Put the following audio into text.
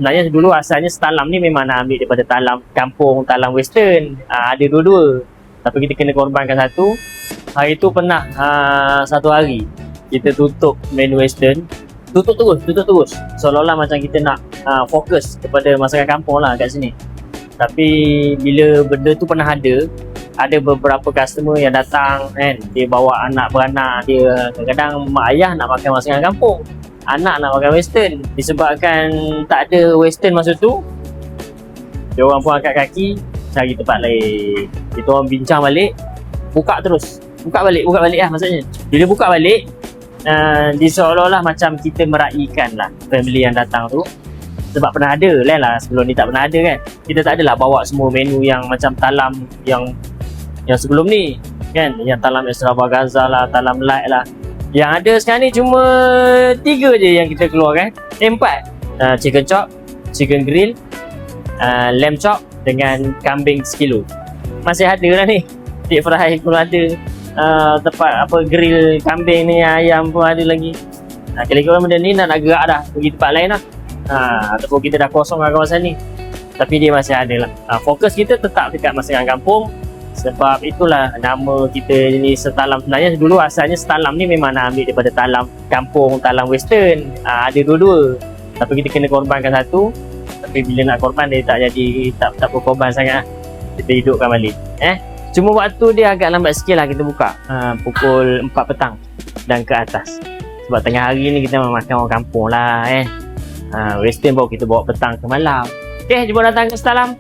Sebenarnya dulu asalnya Setalam ni memang nak ambil daripada Talam kampung, Talam Western. Ada dua-dua. Tapi kita kena korbankan satu. Hari tu pernah satu hari kita tutup menu Western. Tutup terus. Seolah-olah macam kita nak fokus kepada masakan kampung lah kat sini. Tapi bila benda tu pernah ada beberapa customer yang datang kan, dia bawa anak beranak dia, kadang-kadang mak ayah nak makan masakan kampung, anak nak makan western. Disebabkan tak ada western masa tu, dia orang pun angkat kaki cari tempat lain. Kita orang bincang balik, buka balik lah maksudnya. Bila buka balik, dia seolah-olah macam kita meraihkan lah family yang datang tu. Sebab pernah ada lah sebelum ni tak pernah ada kan. Kita tak adalah bawa semua menu yang macam Talam yang sebelum ni kan, yang Talam Extravaganza lah, Talam Light lah. Yang ada sekarang ni cuma 3 je yang kita keluarkan. 4 chicken chop, chicken grill, lamb chop dengan kambing sekilo. Masih ada lah ni, deep fry pun ada, tempat grill kambing ni, ayam pun ada lagi. Kira-kira benda ni nak gerak dah pergi tempat lain lah, ataupun kita dah kosong kawasan ni. Tapi dia masih ada lah. Fokus kita tetap dekat masakan kampung. Sebab itulah nama kita ni Setalam. Sebenarnya dulu asalnya Setalam ni memang nak ambil daripada Talam kampung, Talam Western. Ada dua-dua. Tapi kita kena korbankan satu. Tapi bila nak korban dia tak jadi, tak berkorban sangat. Kita hidupkan balik. Cuma waktu dia agak lambat sikit lah kita buka. Pukul 4 petang dan ke atas. Sebab tengah hari ni kita makan orang kampung lah. Western baru kita bawa petang ke malam. Jom datang ke Setalam.